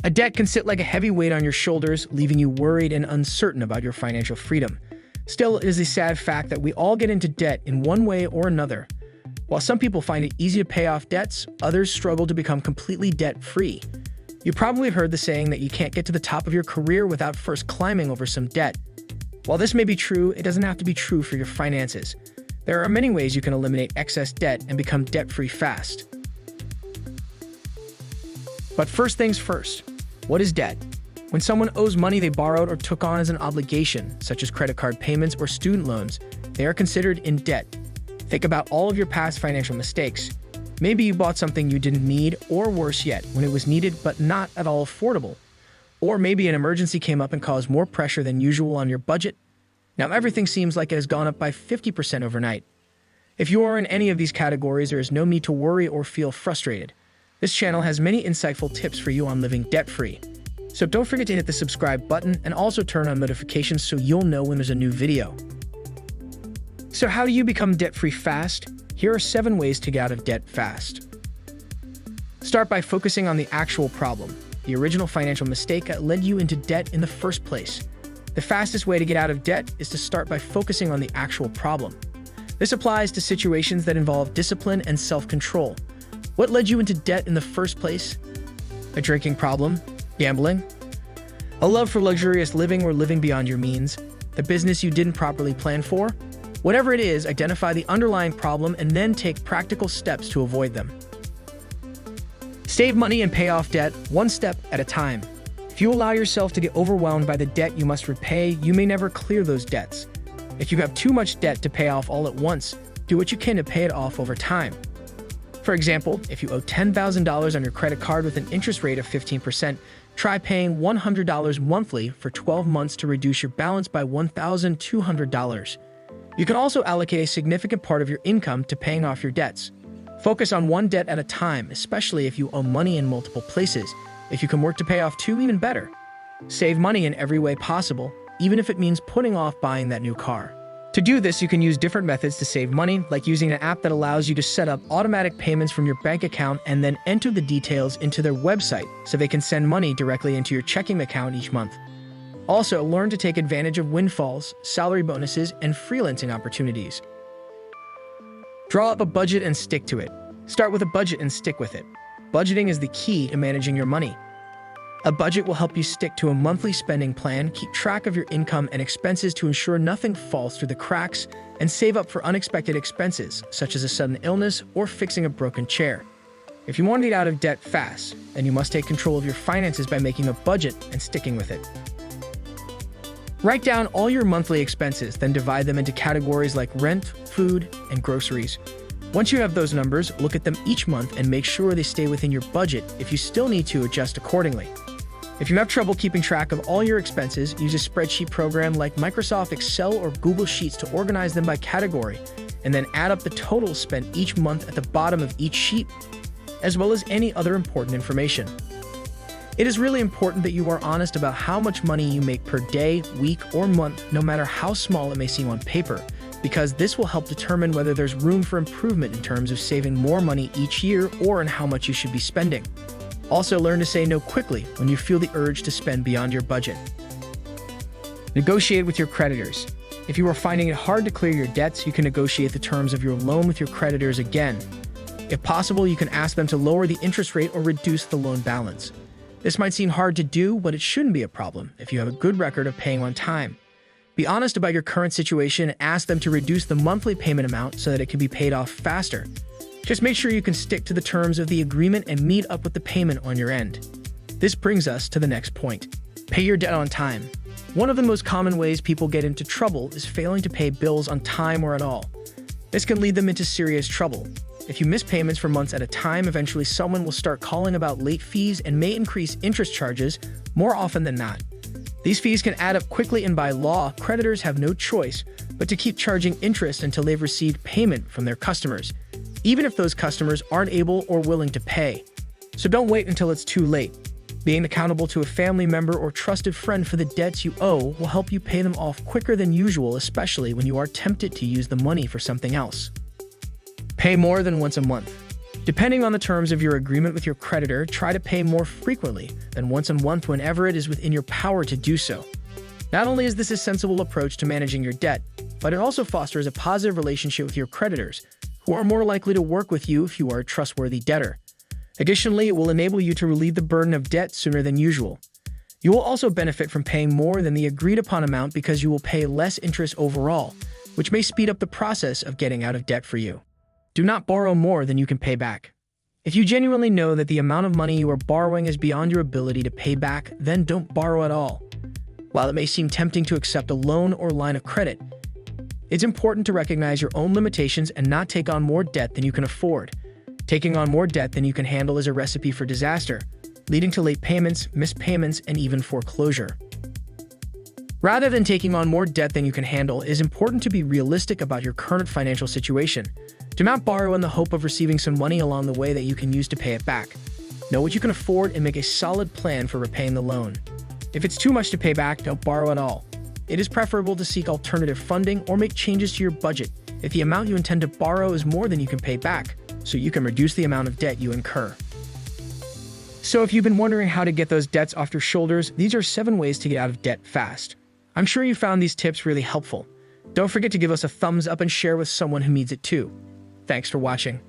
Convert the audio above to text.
A debt can sit like a heavy weight on your shoulders, leaving you worried and uncertain about your financial freedom. Still, it is a sad fact that we all get into debt in one way or another. While some people find it easy to pay off debts, others struggle to become completely debt-free. You probably have heard the saying that you can't get to the top of your career without first climbing over some debt. While this may be true, it doesn't have to be true for your finances. There are many ways you can eliminate excess debt and become debt-free fast. But first things first, what is debt? When someone owes money they borrowed or took on as an obligation, such as credit card payments or student loans, they are considered in debt. Think about all of your past financial mistakes. Maybe you bought something you didn't need, or worse yet, when it was needed but not at all affordable. Or maybe an emergency came up and caused more pressure than usual on your budget. Now everything seems like it has gone up by 50% overnight. If you are in any of these categories, there is no need to worry or feel frustrated. This channel has many insightful tips for you on living debt-free. So don't forget to hit the subscribe button and also turn on notifications so you'll know when there's a new video. So how do you become debt-free fast? Here are 7 ways to get out of debt fast. Start by focusing on the actual problem, the original financial mistake that led you into debt in the first place. The fastest way to get out of debt is to start by focusing on the actual problem. This applies to situations that involve discipline and self-control. What led you into debt in the first place? A drinking problem? Gambling? A love for luxurious living or living beyond your means? The business you didn't properly plan for? Whatever it is, identify the underlying problem and then take practical steps to avoid them. Save money and pay off debt one step at a time. If you allow yourself to get overwhelmed by the debt you must repay, you may never clear those debts. If you have too much debt to pay off all at once, do what you can to pay it off over time. For example, if you owe $10,000 on your credit card with an interest rate of 15%, try paying $100 monthly for 12 months to reduce your balance by $1,200. You can also allocate a significant part of your income to paying off your debts. Focus on one debt at a time, especially if you owe money in multiple places. If you can work to pay off 2, even better. Save money in every way possible, even if it means putting off buying that new car. To do this, you can use different methods to save money, like using an app that allows you to set up automatic payments from your bank account and then enter the details into their website so they can send money directly into your checking account each month. Also, learn to take advantage of windfalls, salary bonuses, and freelancing opportunities. Draw up a budget and stick to it. Start with a budget and stick with it. Budgeting is the key to managing your money. A budget will help you stick to a monthly spending plan, keep track of your income and expenses to ensure nothing falls through the cracks, and save up for unexpected expenses, such as a sudden illness or fixing a broken chair. If you want to get out of debt fast, then you must take control of your finances by making a budget and sticking with it. Write down all your monthly expenses, then divide them into categories like rent, food, and groceries. Once you have those numbers, look at them each month and make sure they stay within your budget. If you still need to, adjust accordingly. If you have trouble keeping track of all your expenses, use a spreadsheet program like Microsoft Excel or Google Sheets to organize them by category, and then add up the totals spent each month at the bottom of each sheet, as well as any other important information. It is really important that you are honest about how much money you make per day, week, or month, no matter how small it may seem on paper, because this will help determine whether there's room for improvement in terms of saving more money each year or in how much you should be spending. Also, learn to say no quickly when you feel the urge to spend beyond your budget. Negotiate with your creditors. If you are finding it hard to clear your debts, you can negotiate the terms of your loan with your creditors again. If possible, you can ask them to lower the interest rate or reduce the loan balance. This might seem hard to do, but it shouldn't be a problem if you have a good record of paying on time. Be honest about your current situation and ask them to reduce the monthly payment amount so that it can be paid off faster. Just make sure you can stick to the terms of the agreement and meet up with the payment on your end. This brings us to the next point. Pay your debt on time. One of the most common ways people get into trouble is failing to pay bills on time or at all. This can lead them into serious trouble. If you miss payments for months at a time, eventually someone will start calling about late fees and may increase interest charges more often than not. These fees can add up quickly, and by law, creditors have no choice but to keep charging interest until they've received payment from their customers, even if those customers aren't able or willing to pay. So don't wait until it's too late. Being accountable to a family member or trusted friend for the debts you owe will help you pay them off quicker than usual, especially when you are tempted to use the money for something else. Pay more than once a month. Depending on the terms of your agreement with your creditor, try to pay more frequently than once a month whenever it is within your power to do so. Not only is this a sensible approach to managing your debt, but it also fosters a positive relationship with your creditors, who are more likely to work with you if you are a trustworthy debtor. Additionally, it will enable you to relieve the burden of debt sooner than usual. You will also benefit from paying more than the agreed-upon amount because you will pay less interest overall, which may speed up the process of getting out of debt for you. Do not borrow more than you can pay back. If you genuinely know that the amount of money you are borrowing is beyond your ability to pay back, then don't borrow at all. While it may seem tempting to accept a loan or line of credit, it's important to recognize your own limitations and not take on more debt than you can afford. Taking on more debt than you can handle is a recipe for disaster, leading to late payments, missed payments, and even foreclosure. Rather than taking on more debt than you can handle, it is important to be realistic about your current financial situation. Do not borrow in the hope of receiving some money along the way that you can use to pay it back. Know what you can afford and make a solid plan for repaying the loan. If it's too much to pay back, don't borrow at all. It is preferable to seek alternative funding or make changes to your budget if the amount you intend to borrow is more than you can pay back, so you can reduce the amount of debt you incur. So if you've been wondering how to get those debts off your shoulders, these are 7 ways to get out of debt fast. I'm sure you found these tips really helpful. Don't forget to give us a thumbs up and share with someone who needs it too. Thanks for watching.